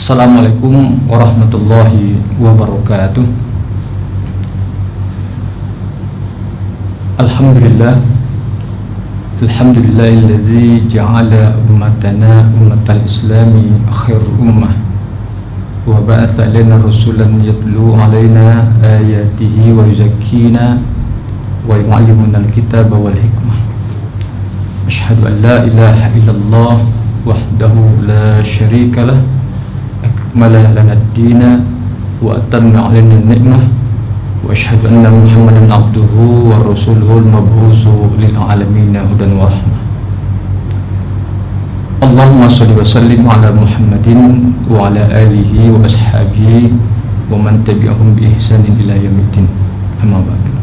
Assalamualaikum warahmatullahi wabarakatuh. Alhamdulillah, alhamdulillahillazi ja'ala ummatana ummatal islami akhir ummah wa ba'atha lana rasulan yatlu alaina ayatihi wa yuzakkina wa yu'allimuna alkitaba wal hikmah. Asyhadu an la ilaha illallah wahdahu la syarika lah, akmala lana ad-dina wa atamma 'alaina an-ni'mah, wa asyhadu anna Muhammadan abduhu wa rasuluhu al-mab'usu lil 'alamin hudan wa rahmah. Allahumma shalli wa sallim ala Muhammadin wa ala alihi wa ashabihi wa man tabi'ahum bi ihsanin ila yaumiddin. Amma ba'du.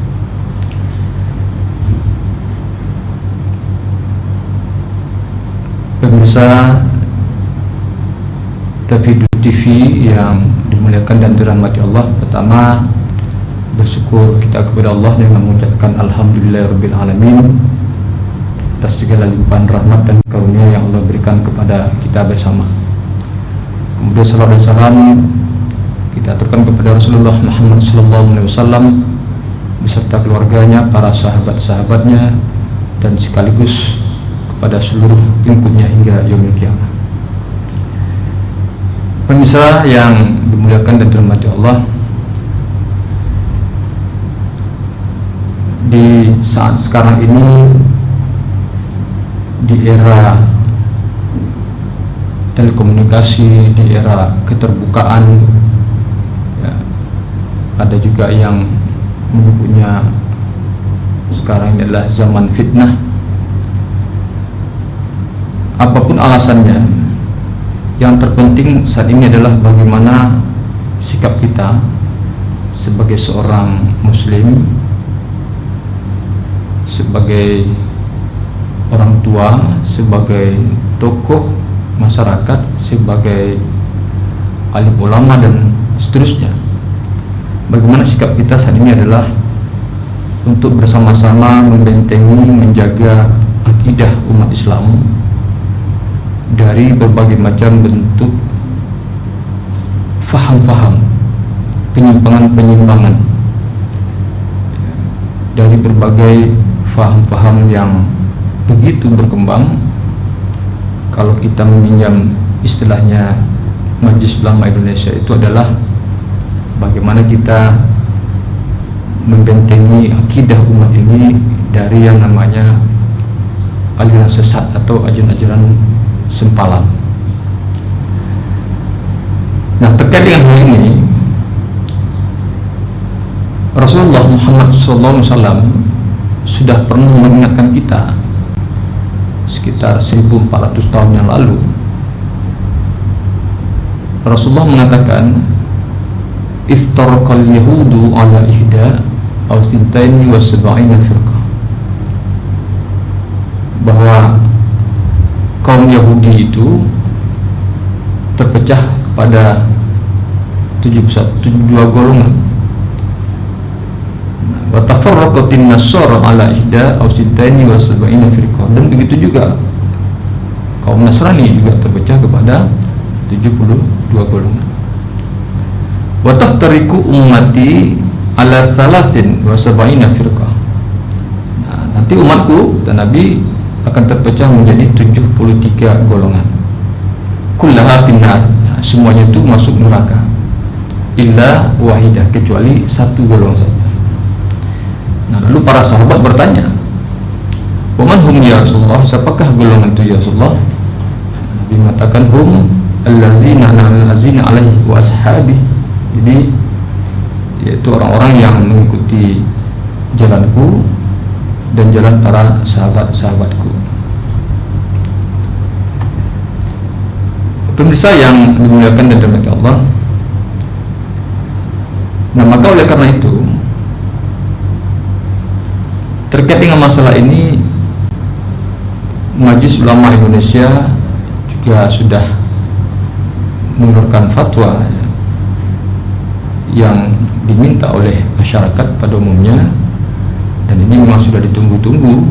Pemirsa Tafidu TV yang dimuliakan dan dirahmati Allah, pertama bersyukur kita kepada Allah dengan mengucapkan alhamdulillahirabbil alamin atas segala limpahan rahmat dan karunia yang Allah berikan kepada kita bersama. Kemudian salawat dan salam kita aturkan kepada Rasulullah Muhammad SAW beserta keluarganya, para sahabat-sahabatnya, dan sekaligus kepada seluruh pengikutnya hingga yaumil qiyamah. Pemirsa yang dimuliakan dan dirahmati Allah, di saat sekarang ini, di era telekomunikasi, di era keterbukaan, ya, ada juga yang menyebutnya sekarang ini adalah zaman fitnah. Apapun alasannya, yang terpenting saat ini adalah bagaimana sikap kita sebagai seorang muslim, sebagai orang tua, sebagai tokoh masyarakat, sebagai alim ulama dan seterusnya. Bagaimana sikap kita saat ini adalah untuk bersama-sama membentengi, menjaga akidah umat Islam dari berbagai macam bentuk faham-faham, penyimpangan-penyimpangan, dari berbagai faham-faham yang begitu berkembang. Kalau kita meminjam istilahnya Majelis Ulama Indonesia, itu adalah bagaimana kita membentengi akidah umat ini dari yang namanya aliran sesat atau ajaran-ajaran sempalan. Nah, terkait dengan hal ini, Rasulullah Muhammad SAW sudah pernah mengingatkan kita sekitar 1400 tahun yang lalu. Rasulullah mengatakan, iftaraqal yahudu ala ihda aw thintaini wa sab'ina firqah, bahwa kaum Yahudi itu terpecah pada 72 golongan. Wa tafarraqatin nasara ala ihda aw sittaini wa sab'ina firqah, dan begitu juga kaum Nasrani juga terpecah kepada 72 golongan. Wa taftariqu ummati ala thalathin wa sab'ina firqah. Nah, nanti umatku, kata Nabi, akan terpecah menjadi 73 golongan. Kullaha finnar, semuanya itu masuk neraka, illa wahidah, kecuali satu golongan saja. Nah, lalu para sahabat bertanya, wa man hum ya Rasulullah, siapakah golongan itu ya Rasulullah? Nabi mengatakan, hum alladzina an'amta alaihi wa ashabi. Jadi yaitu orang-orang yang mengikuti jalanku dan jalan para sahabat-sahabatku. Pemirsa yang dimuliakan dan dirahmati Allah, nah maka oleh karena itu, terkait dengan masalah ini, Majelis Ulama Indonesia juga sudah mengeluarkan fatwa yang diminta oleh masyarakat pada umumnya, dan ini memang sudah ditunggu-tunggu.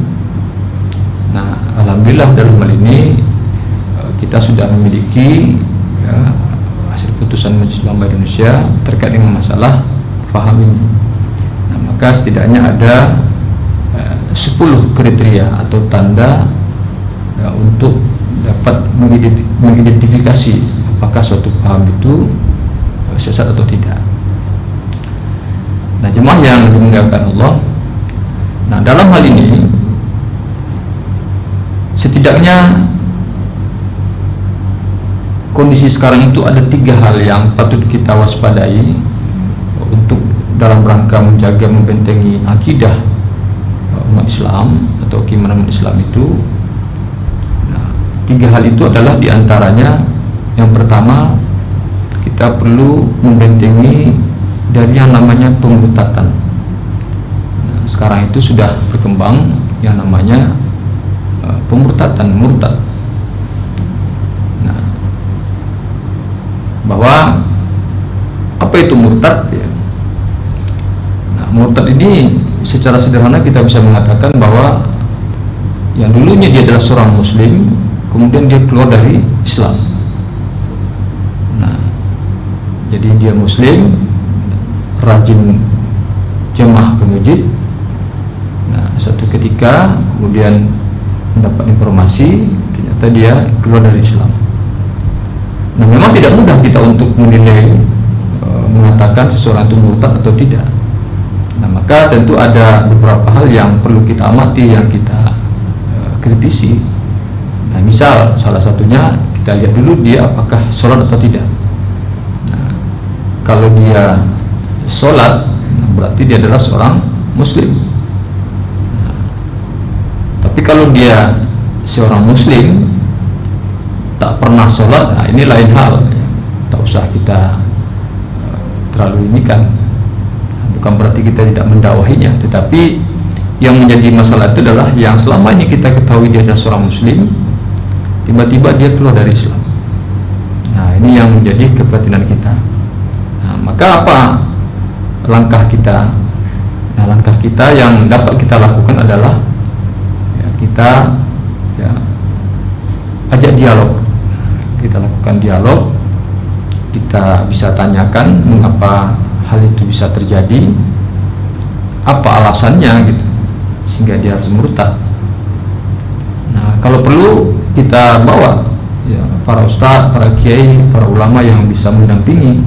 Nah, alhamdulillah dalam hal ini kita sudah memiliki hasil putusan Majelis Ulama Indonesia terkait dengan masalah faham ini. Nah, maka setidaknya ada 10 kriteria atau tanda untuk dapat mengidentifikasi apakah suatu paham itu sesat atau tidak. Nah, jemaah yang dimuliakan Allah, nah dalam hal ini setidaknya kondisi sekarang itu ada 3 hal yang patut kita waspadai untuk dalam rangka menjaga membentengi akidah umat Islam atau keimanan umat Islam itu. Nah, 3 hal itu adalah diantaranya, yang pertama, kita perlu membentengi dari yang namanya pemurtadan. Nah, sekarang itu sudah berkembang yang namanya pemurtadan, murtad. Nah, bahwa apa itu murtad ya? Nah, murtad ini secara sederhana kita bisa mengatakan bahwa yang dulunya dia adalah seorang muslim, kemudian dia keluar dari Islam. Nah, jadi dia muslim, rajin jemaah ke masjid. Nah, suatu ketika kemudian mendapat informasi ternyata dia keluar dari Islam. Nah, memang tidak mudah kita untuk menilai mengatakan seseorang itu murtad atau tidak. Nah, maka tentu ada beberapa hal yang perlu kita amati, yang kita kritisi. Nah, misal salah satunya kita lihat dulu dia apakah sholat atau tidak. Nah, kalau dia sholat, nah berarti dia adalah seorang muslim. Nah, tapi kalau dia seorang muslim tak pernah sholat, nah ini lain hal. Tak usah kita terlalu ini kan. Bukan berarti kita tidak mendakwahinya, tetapi yang menjadi masalah itu adalah yang selama ini kita ketahui dia adalah seorang muslim, tiba-tiba dia keluar dari Islam. Nah, ini yang menjadi keprihatinan kita. Nah, maka apa langkah kita? Nah, langkah kita yang dapat kita lakukan adalah ya, kita ya, ajak dialog. Kita lakukan dialog, kita bisa tanyakan mengapa hal itu bisa terjadi, apa alasannya gitu, sehingga dia harus murtad. Nah, kalau perlu kita bawa ya, para ustadz, para kiai, para ulama yang bisa mendampingi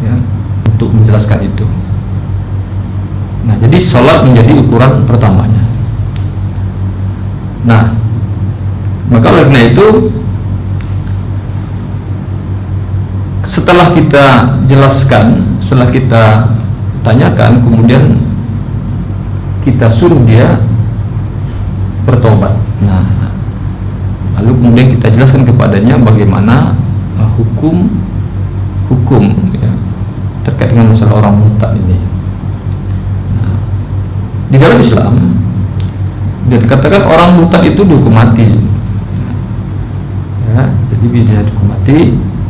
ya, untuk menjelaskan itu. Nah, jadi sholat menjadi ukuran pertamanya. Nah, maka oleh karena itu setelah kita jelaskan, setelah kita tanyakan, kemudian kita suruh dia bertobat. Nah, lalu kemudian kita jelaskan kepadanya bagaimana hukum ya, terkait dengan masalah orang murtad ini. Nah, di dalam Islam dia dikatakan orang murtad itu dihukum mati. Ya, jadi dia dihukum mati.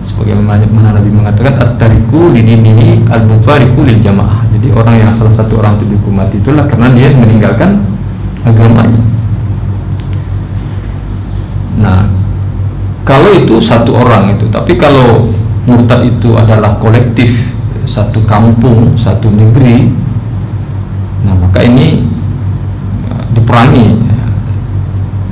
Sebagaimana Nabi mengatakan at-tariku lidinihi al-mufariqu lil jamaah. Jadi orang yang salah satu orang itu dihukum mati itulah karena dia meninggalkan agamanya. Nah, kalau itu satu orang itu, tapi kalau murtad itu adalah kolektif, satu kampung, satu negeri, nah maka ini diperangi.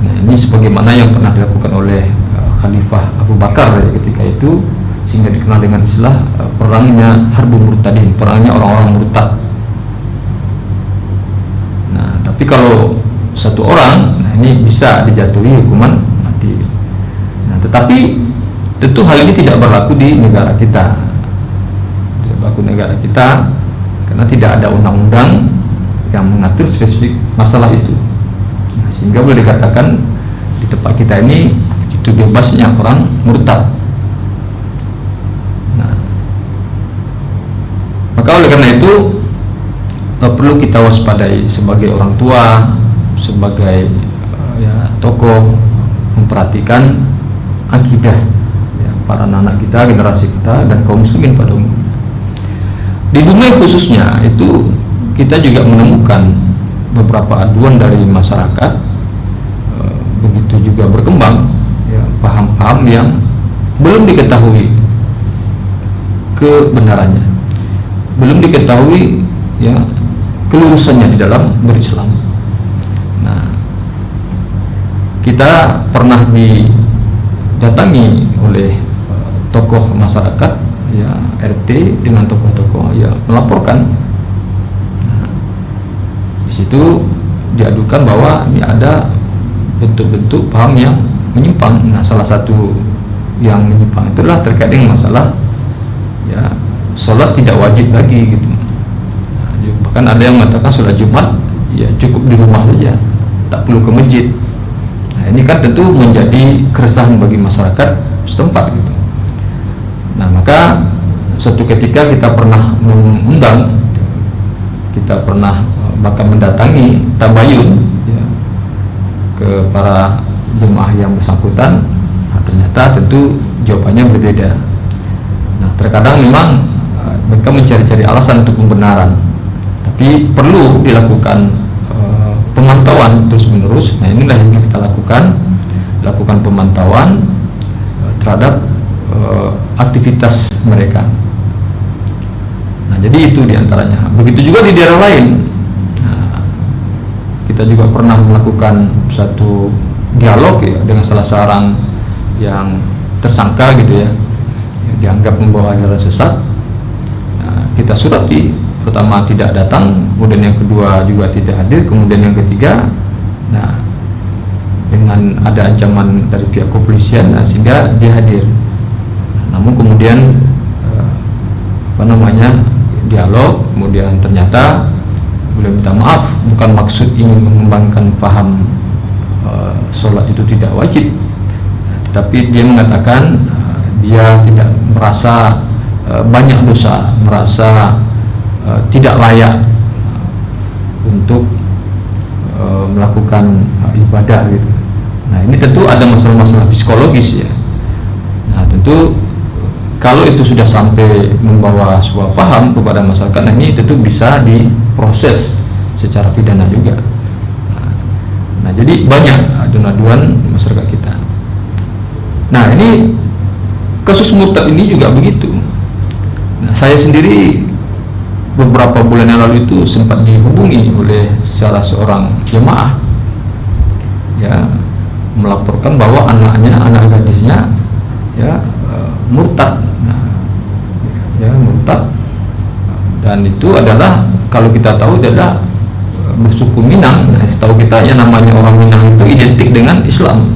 Nah, ini sebagaimana yang pernah dilakukan oleh Khalifah Abu Bakar ketika itu, sehingga dikenal dengan istilah perangnya Harbul Murtadin, perangnya orang-orang murtad. Nah, tapi kalau satu orang, nah ini bisa dijatuhi hukuman mati. Nah, tetapi tentu hal ini tidak berlaku di negara kita. Tidak berlaku di negara kita karena tidak ada undang-undang yang mengatur spesifik masalah itu. Nah, sehingga boleh dikatakan di tempat kita ini itu bebasnya orang murtad. Nah, maka oleh karena itu perlu kita waspadai sebagai orang tua, sebagai ya, tokoh, memperhatikan akidah ya, para anak kita, generasi kita, dan kaum muslimin pada umumnya. Di dunia khususnya itu kita juga menemukan beberapa aduan dari masyarakat, begitu juga berkembang ya, paham-paham yang belum diketahui kebenarannya, belum diketahui ya kelurusannya di dalam berislam. Nah, kita pernah didatangi oleh tokoh masyarakat ya, RT dengan tokoh-tokoh ya, melaporkan. Nah, di situ diadukan bahwa ini ada bentuk-bentuk paham yang menyimpang. Nah, salah satu yang menyimpang itulah terkait dengan masalah ya sholat tidak wajib lagi gitu. Nah, bahkan ada yang mengatakan sholat Jumat ya cukup di rumah saja, tak perlu ke masjid. Nah, ini kan tentu menjadi keresahan bagi masyarakat setempat gitu. Nah, maka suatu ketika kita pernah mengundang, kita pernah bahkan mendatangi tabayun ya, ke para jemaah yang bersangkutan. Nah, ternyata tentu jawabannya berbeda. Nah, terkadang memang mereka mencari-cari alasan untuk pembenaran, tapi perlu dilakukan pemantauan terus-menerus. Nah, inilah yang kita lakukan pemantauan terhadap aktivitas mereka. Nah, jadi itu diantaranya. Begitu juga di daerah lain. Nah, kita juga pernah melakukan satu dialog ya dengan salah seorang yang tersangka gitu ya, yang dianggap membawa ajaran sesat. Nah, kita surati, pertama tidak datang, kemudian yang kedua juga tidak hadir, kemudian yang ketiga, nah dengan ada ancaman dari pihak kepolisian, nah, sehingga dia hadir. Nah, namun kemudian dialog, kemudian ternyata beliau minta maaf, bukan maksud ingin mengembangkan paham sholat itu tidak wajib, tetapi dia mengatakan dia tidak merasa banyak dosa, merasa tidak layak untuk melakukan ibadah gitu. Nah, ini tentu ada masalah-masalah psikologis ya. Nah, tentu kalau itu sudah sampai membawa sebuah paham kepada masyarakat, nah ini tentu bisa diproses secara pidana juga. Nah, jadi banyak aduan-aduan masyarakat kita. Nah, ini kasus murtad ini juga begitu. Nah, saya sendiri beberapa bulan yang lalu itu sempat dihubungi oleh salah seorang jemaah ya, melaporkan bahwa anak gadisnya ya murtad. Nah, ya murtad, dan itu adalah, kalau kita tahu, adalah bersuku Minang. Nah, setahu kita ya namanya orang Minang itu identik dengan Islam.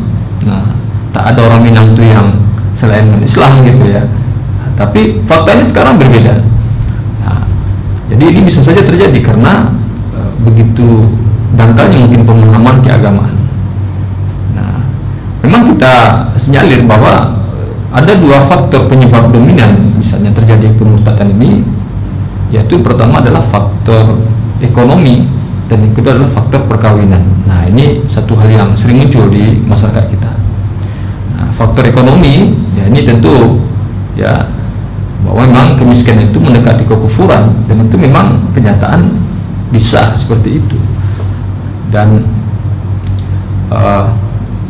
Nah, tak ada orang Minang itu yang selain Islam gitu ya. Nah, tapi faktanya sekarang berbeda. Nah, jadi ini bisa saja terjadi karena begitu dangkalnya mungkin pemahaman keagamaan. Nah, memang kita sinyalir bahwa ada dua faktor penyebab dominan misalnya terjadi pemurtadan ini, yaitu pertama adalah faktor ekonomi dan yang kedua adalah faktor perkawinan. Nah, ini satu hal yang sering muncul di masyarakat kita. Nah, faktor ekonomi ya ini tentu ya bahwa memang kemiskinan itu mendekati kekufuran, dan itu memang kenyataan bisa seperti itu, dan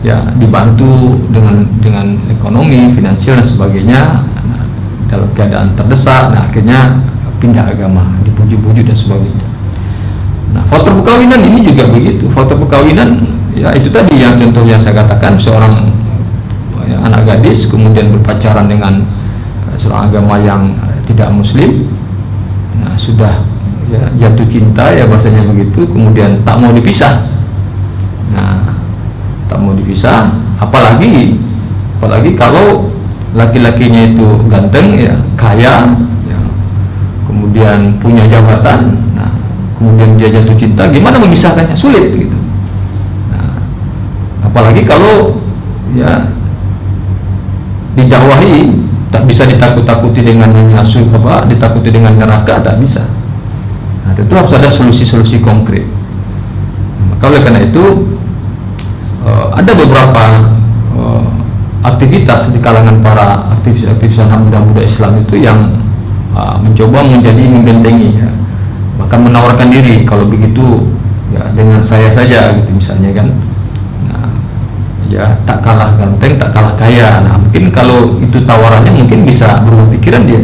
ya dibantu dengan ekonomi, finansial dan sebagainya. Nah, dalam keadaan terdesak, nah akhirnya pindah agama, dipuji-puji dan sebagainya. Nah, faktor perkawinan ini juga begitu. Faktor perkawinan ya itu tadi yang contoh yang saya katakan, seorang ya, anak gadis kemudian berpacaran dengan seorang agama yang tidak muslim. Nah, sudah ya jatuh cinta ya bahasanya begitu, kemudian tak mau dipisah. Nah, tak mau dipisah, apalagi kalau laki-lakinya itu ganteng ya, kaya ya, kemudian punya jabatan. Nah, kemudian dia jatuh cinta, gimana memisahkannya? Sulit gitu. Nah, apalagi kalau ya didakwahi, tak bisa ditakut-takuti dengan ditakuti dengan neraka, tak bisa. Nah, tentu harus ada solusi-solusi konkret. Maka oleh karena itu ada beberapa aktivitas di kalangan para aktivis-aktivis anak muda-muda Islam itu yang mencoba menjadi membentengi ya, bahkan menawarkan diri, kalau begitu ya dengan saya saja gitu misalnya kan. Nah, ya tak kalah ganteng, tak kalah kaya. Nah, mungkin kalau itu tawarannya mungkin bisa berubah pikiran dia.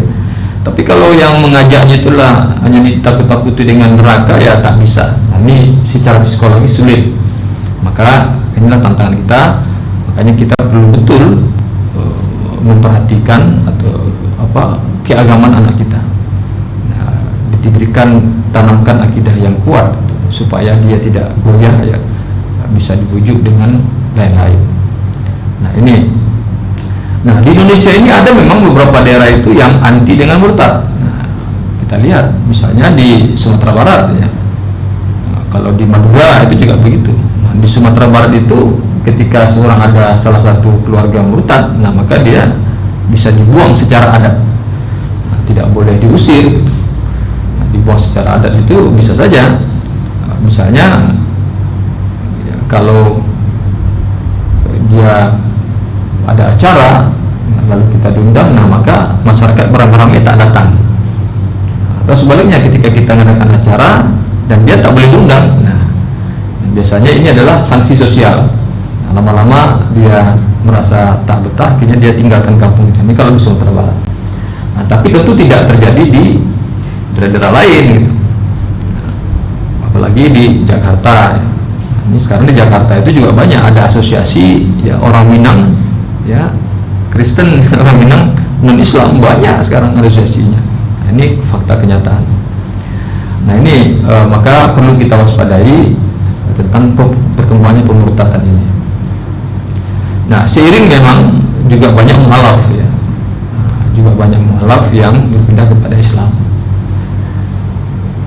Tapi kalau yang mengajaknya itulah hanya ditakut-takuti dengan neraka, ya tak bisa. Nah, ini secara psikologis sulit. Maka inilah tantangan kita. Makanya kita perlu betul memperhatikan atau keagamaan anak kita. Nah, diberikan, tanamkan akidah yang kuat supaya dia tidak goyah, ya bisa dibujuk dengan lain-lain. Nah ini. Nah, di Indonesia ini ada memang beberapa daerah itu yang anti dengan murtad. Nah, kita lihat misalnya di Sumatera Barat, ya. Nah, kalau di Madura itu juga begitu. Nah, di Sumatera Barat itu ketika seorang ada salah satu keluarga murtad, nah maka dia bisa dibuang secara adat. Nah, tidak boleh diusir. Nah, dibuang secara adat itu bisa saja. Nah, misalnya ya, kalau dia ada acara lalu kita diundang, nah maka masyarakat beramai-ramai tak datang. Atau sebaliknya ketika kita mengadakan acara dan dia tak boleh diundang, nah biasanya ini adalah sanksi sosial. Nah, lama-lama dia merasa tak betah, akhirnya dia tinggalkan kampung. Ini kalau di Sumatera Barat. Nah, tapi tentu tidak terjadi di daerah-daerah lain gitu. Nah, apalagi di Jakarta. Nah, ini sekarang di Jakarta itu juga banyak ada asosiasi ya orang Minang, ya Kristen, orang Minang non Islam, banyak sekarang asosiasinya. Nah, ini fakta kenyataan. Nah ini maka perlu kita waspadai tentang perkembangannya pemurtadan ini. Nah seiring memang juga banyak mualaf, ya, juga banyak mualaf yang berpindah kepada Islam.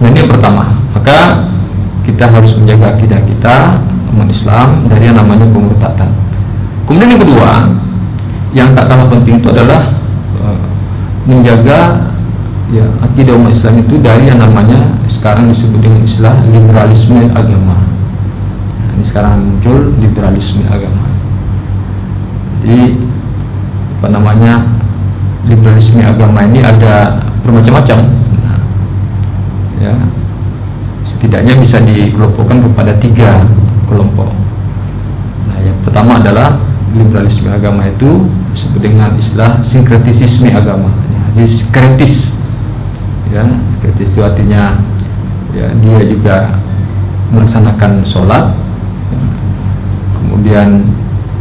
Nah ini yang pertama, maka kita harus menjaga akidah kita umat Islam dari yang namanya pemurtadan. Kemudian yang kedua, yang tak kalah penting itu adalah menjaga ya akidah umat Islam itu dari yang namanya sekarang disebut dengan istilah liberalisme agama. Nah, ini sekarang muncul liberalisme agama. Jadi apa namanya, liberalisme agama ini ada bermacam-macam. Nah, ya setidaknya bisa dikelompokkan kepada 3 kelompok. Nah yang pertama adalah liberalisme agama itu disebut dengan istilah sinkretisisme agama. Jadi sinkretis, ya sinkretis itu artinya ya dia juga melaksanakan sholat, ya. Kemudian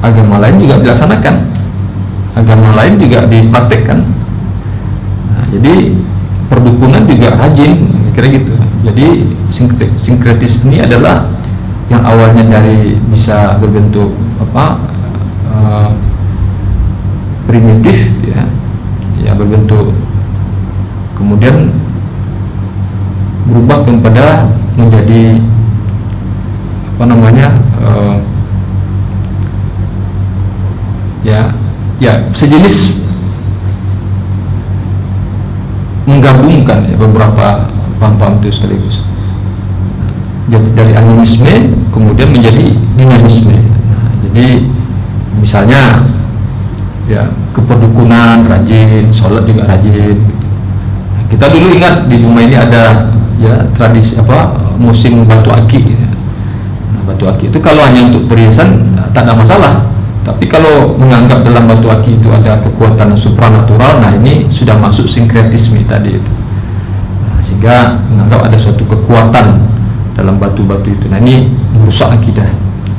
agama lain juga dilaksanakan, agama lain juga dipraktekkan. Nah, jadi perdukunan juga rajin, kira gitu. Jadi sinkretis ini adalah yang awalnya dari bisa berbentuk primitif, ya berbentuk, kemudian berubah kepada menjadi ya sejenis menggabungkan ya, beberapa paham-paham itu sekaligus. Jadi dari animisme kemudian menjadi dinamisme. Nah, jadi misalnya ya keperdukunan rajin, sholat juga rajin. Nah, kita dulu ingat di rumah ini ada ya tradisi musim batu aki. Nah, batu aki itu kalau hanya untuk perhiasan tak ada masalah. Tapi kalau menganggap dalam batu aki itu ada kekuatan supranatural, nah ini sudah masuk sinkretisme tadi itu. Nah, sehingga menganggap ada suatu kekuatan dalam batu-batu itu. Nah ini merusak akidah,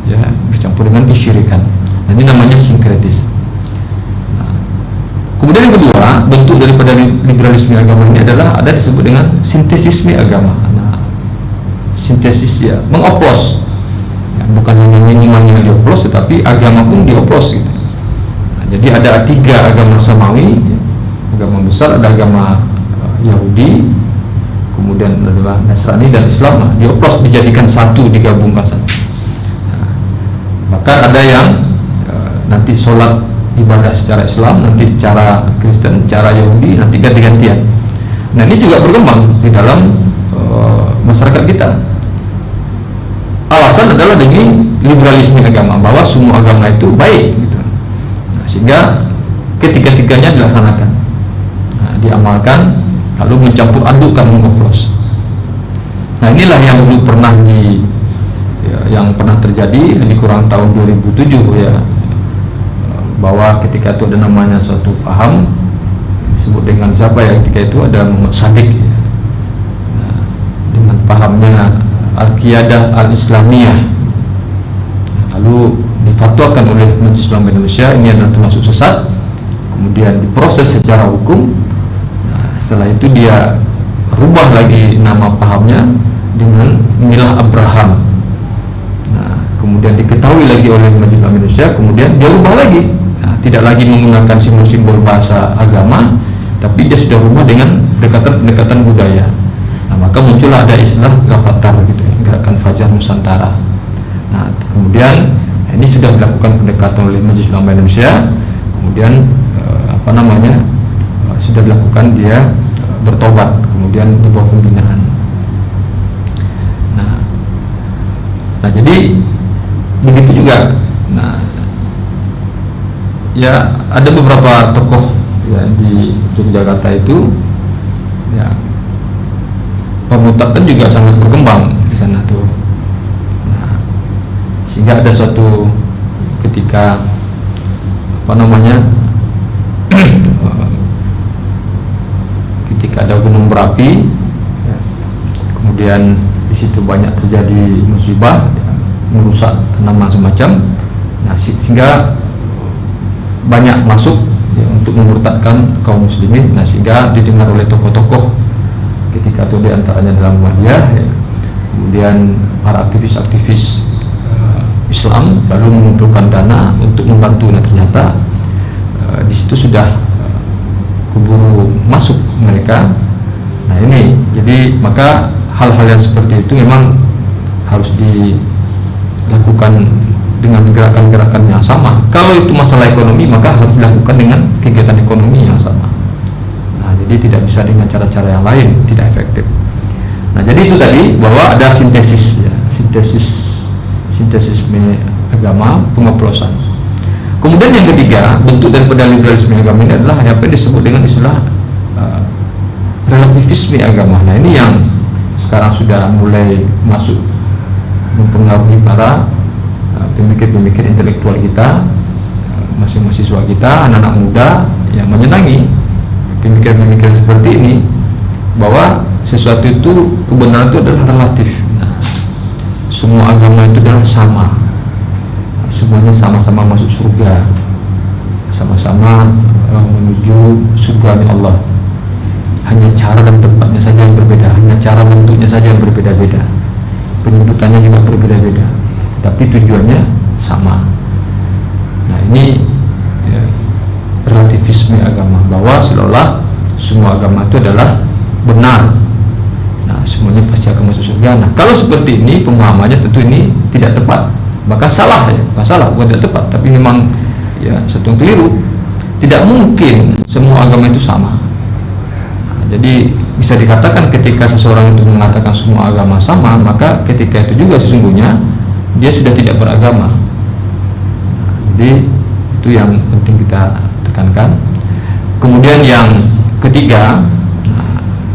ya bercampur dengan kesyirikan. Nah, ini namanya sinkretis. Nah, kemudian yang kedua, bentuk daripada liberalisme agama ini adalah ada disebut dengan sintesisme agama. Nah, sintesis ya mengoplos, ya, bukan hanya minimal yang dioplos, tetapi agama pun dioplos gitu. Nah, jadi ada 3 agama samawi, ya. Agama besar, ada agama Yahudi, kemudian adalah Nasrani dan Islam. Nah, dioplos, dijadikan satu, digabungkan satu. Nah, bahkan ada yang nanti sholat ibadah secara Islam, nanti cara Kristen, cara Yahudi, nanti ganti-gantian. Nah ini juga berkembang di dalam masyarakat kita. Alasan adalah demi liberalisme agama, bahwa semua agama itu baik gitu. Nah, sehingga ketiga-tiganya dilaksanakan, nah, diamalkan, lalu mencampur adukkan, mengoplos. Nah inilah yang dulu pernah yang pernah terjadi lebih kurang tahun 2007 ya, bahwa ketika itu ada namanya suatu paham disebut dengan siapa ya ketika itu, ada Muhammad Shadiq ya. Nah, dengan pahamnya Al-Qiyadah Al-Islamiyah, lalu difatwakan oleh Majelis Ulama Indonesia ini adalah termasuk sesat, kemudian diproses secara hukum. Nah, setelah itu dia rubah lagi nama pahamnya dengan Milah Abraham. Nah, kemudian diketahui lagi oleh Majelis Ulama Indonesia, kemudian dia rubah lagi. Nah, tidak lagi menggunakan simbol-simbol bahasa agama, tapi dia sudah rubah dengan pendekatan budaya. Nah, maka muncullah ada istilah Gavatar gitu, Gerakan Fajar Nusantara. Nah, kemudian ini sudah dilakukan pendekatan oleh Majelis Ulama Indonesia, kemudian sudah dilakukan dia bertobat, kemudian di bawah pembinaan. Nah, jadi begitu juga. Nah, ya ada beberapa tokoh ya di Yogyakarta itu, ya pemutatan juga sangat berkembang di sana tuh. Nah, sehingga ada suatu ketika ketika ada gunung berapi, ya, kemudian di situ banyak terjadi musibah, ya, merusak tanaman semacam. Nah, sehingga banyak masuk ya, untuk memurtadkan kaum muslimin. Nah, sehingga didengar oleh tokoh-tokoh ketika itu, diantaranya dalam Muhammadiyah, ya, kemudian para aktivis-aktivis Islam lalu mengumpulkan dana untuk membantu. Nah, ternyata di situ sudah keburu masuk mereka. Nah, ini jadi maka hal-hal yang seperti itu memang harus dilakukan dengan gerakan-gerakan yang sama. Kalau itu masalah ekonomi, maka harus dilakukan dengan kegiatan ekonomi yang sama. Nah, jadi tidak bisa dengan cara-cara yang lain, tidak efektif. Nah, jadi itu tadi bahwa ada sintesis ya, sintesis agama, pengoplosan. Kemudian yang ketiga, bentuk daripada liberalisme agama ini adalah apa yang disebut dengan istilah relativisme agama. Nah, ini yang sekarang sudah mulai masuk mempengaruhi para pemikir-pemikir intelektual kita, mahasiswa kita, anak-anak muda yang menyenangi pemikiran-pemikiran seperti ini, bahwa sesuatu itu, kebenaran itu adalah relatif. Nah, semua agama itu adalah sama, semuanya sama-sama masuk surga, sama-sama menuju surga Allah. Hanya cara dan tempatnya saja yang berbeda, hanya cara bentuknya saja yang berbeda-beda, penyebutannya juga berbeda-beda, tapi tujuannya sama. Nah, ini ya, relativisme agama, bahwa seolah semua agama itu adalah benar. Nah, semuanya pasti akan masuk surga. Nah, kalau seperti ini pemahamannya, tentu ini tidak tepat, bahkan salah ya, bukan tidak tepat, tapi memang ya satu yang keliru. Tidak mungkin semua agama itu sama. Nah, jadi bisa dikatakan ketika seseorang itu mengatakan semua agama sama, maka ketika itu juga sesungguhnya dia sudah tidak beragama. Nah, jadi itu yang penting kita tekankan. Kemudian yang ketiga,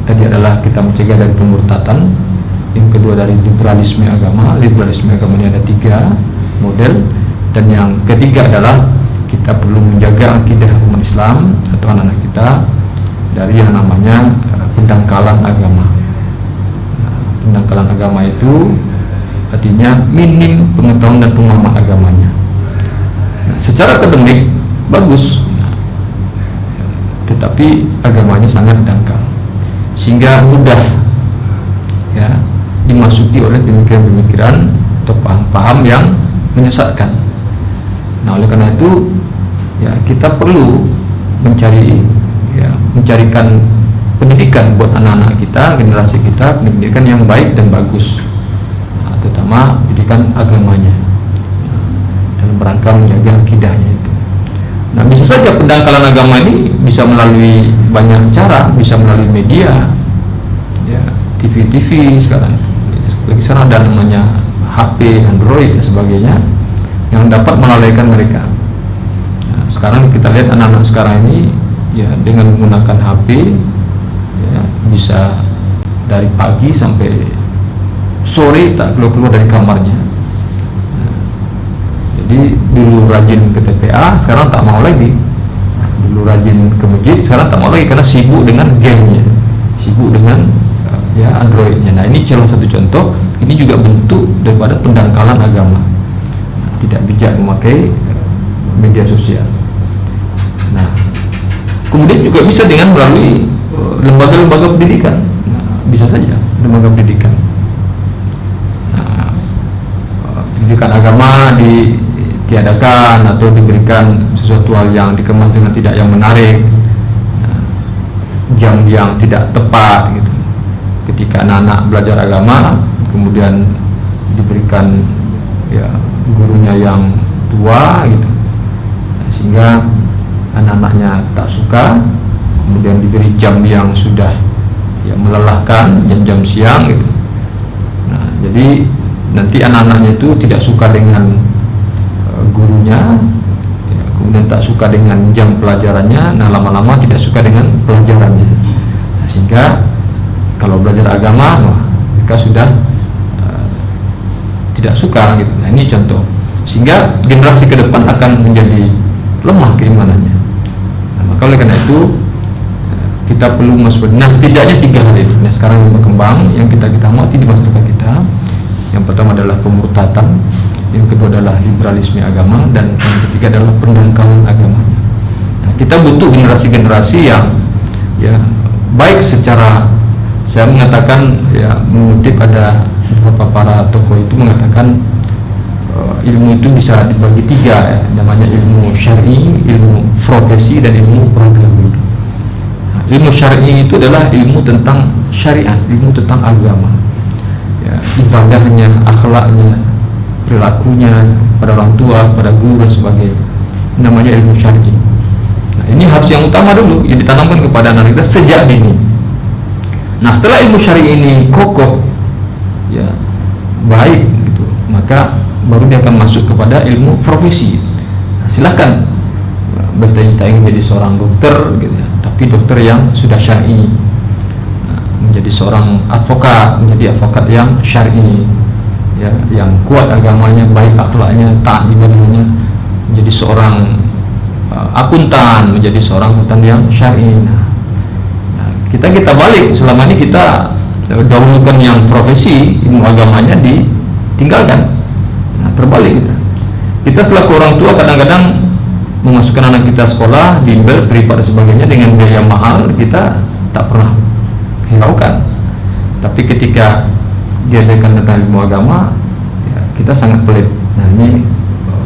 tadi adalah kita mencegah dari pemurtatan. Yang kedua dari liberalisme agama. Liberalisme agama ini ada 3 model. Dan yang ketiga adalah kita perlu menjaga akidah umat Islam atau anak-anak kita dari yang namanya pendangkalan agama. Nah, pendangkalan agama itu artinya minim pengetahuan dan pemahaman agamanya. Nah, secara akademik bagus, tetapi agamanya sangat dangkal, sehingga mudah ya dimasuki oleh pemikiran-pemikiran atau paham-paham yang menyesatkan. Nah, oleh karena itu ya kita perlu mencarikan pendidikan buat anak-anak kita, generasi kita, pendidikan yang baik dan bagus, nah, terutama pendidikan agamanya, dalam rangka menjaga akidahnya itu. Nah, bisa saja pendangkalan agama ini bisa melalui banyak cara, bisa melalui media, ya, TV sekarang. Sekarang ada namanya HP, Android dan sebagainya yang dapat melalaikan mereka. Nah, sekarang kita lihat anak-anak sekarang ini ya dengan menggunakan HP ya, bisa dari pagi sampai sore tak keluar dari kamarnya. Jadi dulu rajin ke TPA, sekarang tak mau lagi. Dulu dulu rajin ke masjid, sekarang tak mau lagi karena sibuk dengan gamenya, sibuk dengan ya Androidnya. Nah ini salah satu contoh, ini juga bentuk daripada pendangkalan agama, tidak bijak memakai media sosial. Nah kemudian juga bisa dengan melalui lembaga-lembaga pendidikan. Nah, bisa saja lembaga pendidikan. Nah, pendidikan agama ditiadakan atau diberikan sesuatu hal yang dikemas dengan tidak yang menarik, jam yang tidak tepat gitu. Ketika anak-anak belajar agama kemudian diberikan ya gurunya yang tua gitu, sehingga anak-anaknya tak suka, kemudian diberi jam yang sudah ya melelahkan, jam-jam siang gitu. Nah jadi nanti anak-anaknya itu tidak suka dengan gurunya, ya, kemudian tak suka dengan jam pelajarannya. Nah lama-lama tidak suka dengan pelajarannya. Nah, sehingga kalau belajar agama, wah, mereka sudah tidak suka gitu. Nah ini contoh, sehingga generasi ke depan akan menjadi lemah keimanannya. Nah, maka oleh karena itu kita perlu masuk. Nah setidaknya 3 hal ini. Nah sekarang yang berkembang, yang kita amati di masyarakat kita, yang pertama adalah pemurtatan, yang kedua adalah liberalisme agama, dan yang ketiga adalah pendangkalan agama. Nah, kita butuh generasi-generasi yang ya baik secara, saya mengatakan ya, mengutip ada beberapa para tokoh itu mengatakan ilmu itu bisa dibagi 3 ya, namanya ilmu syar'i, ilmu profesi, dan ilmu pengetahuan. Nah, ilmu syar'i itu adalah ilmu tentang syariat, ilmu tentang agama, ya, ibadahnya, akhlaknya, perilakunya pada orang tua, pada guru dan sebagainya. Namanya ilmu syar'i. Nah, ini harus yang utama dulu yang ditanamkan kepada anak kita sejak dini. Nah setelah ilmu syar'i ini kokoh, ya baik gitu, maka baru dia akan masuk kepada ilmu profesi. Nah, silakan bercita-cita ingin menjadi seorang dokter gitu ya, tapi dokter yang sudah syar'i. Nah, menjadi seorang advokat, menjadi advokat yang syar'i, ya, yang kuat agamanya, baik akhlaknya, taat ibadahnya. Menjadi seorang akuntan, menjadi seorang akuntan yang syar'i. Nah, kita balik, selama ini kita dahulukan yang profesi, ilmu agamanya ditinggalkan. Nah, terbalik kita selaku orang tua kadang-kadang memasukkan anak kita sekolah, bimbel, privat dan sebagainya dengan biaya mahal, kita tak pernah hiraukan. Tapi ketika diadakan tentang ilmu agama, ya, kita sangat pelit. Nah ini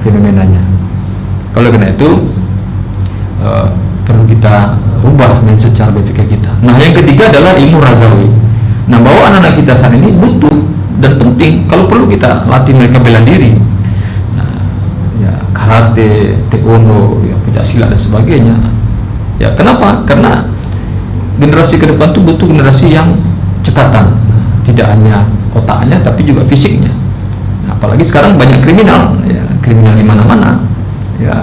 fenomenanya. Kalau karena itu perlu kita rubah mindset cara berpikir kita. Nah yang ketiga adalah ilmu ragawi. Nah bahwa anak-anak kita saat ini butuh dan penting, kalau perlu kita latih mereka bela diri. Nah, ya karate, taekwondo, ya pencaksilat dan sebagainya. Ya kenapa? Karena generasi ke depan tuh butuh generasi yang cekatan. Nah, tidak hanya otaknya tapi juga fisiknya. Nah, apalagi sekarang banyak kriminal, ya kriminal di mana-mana, ya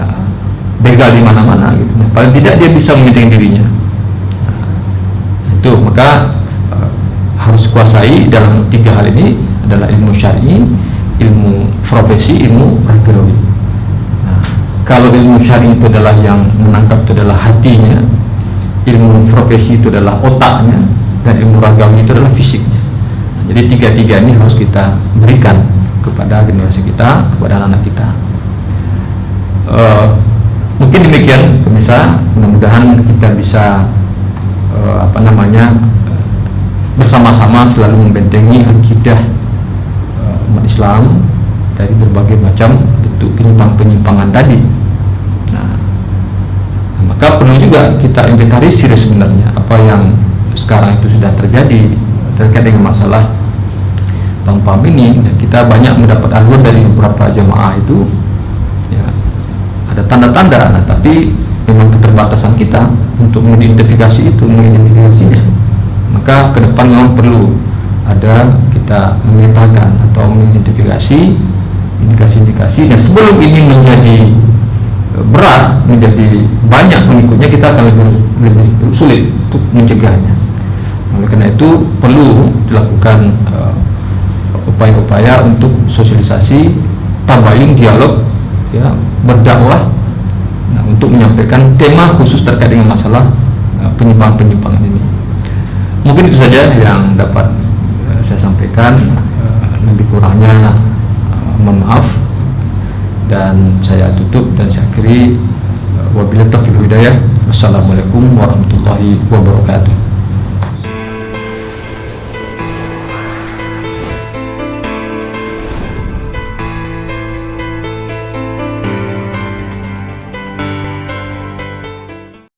begal di mana-mana gitu. Nah, paling tidak dia bisa mengingatkan dirinya. Nah, itu maka harus kuasai dalam 3 hal ini, adalah ilmu syar'i, ilmu profesi, ilmu ragawi. Nah, kalau ilmu syar'i itu adalah yang menangkap itu adalah hatinya, ilmu profesi itu adalah otaknya, dan ilmu ragawi itu adalah fisiknya. Nah, jadi 3 ini harus kita berikan kepada generasi kita, kepada anak-anak kita. Mungkin demikian pemirsa, mudah-mudahan kita bisa bersama-sama selalu membentengi akidah umat Islam dari berbagai macam bentuk penyimpangan tadi. Nah, maka perlu juga kita inventarisir sebenarnya apa yang sekarang itu sudah terjadi terkait dengan masalah paham-paham ini. Dan kita banyak mendapat aduan dari beberapa jamaah itu, ya ada tanda-tanda. Nah, tapi memang keterbatasan kita untuk mengidentifikasinya. Maka ke depan memang perlu ada kita memetakan atau mengidentifikasi indikasi-indikasi, dan sebelum ini menjadi berat, menjadi banyak pengikutnya, kita akan lebih sulit untuk mencegahnya. Oleh karena itu perlu dilakukan upaya-upaya untuk sosialisasi, tabayun, dialog, ya, berdakwah, untuk menyampaikan tema khusus terkait dengan masalah penyimpangan-penyimpangan ini. Mungkin itu saja yang dapat saya sampaikan. Lebih kurangnya mohon maaf, dan saya tutup dan saya akhiri. Wabillahi taufiq wal hidayah. Wassalamualaikum warahmatullahi wabarakatuh.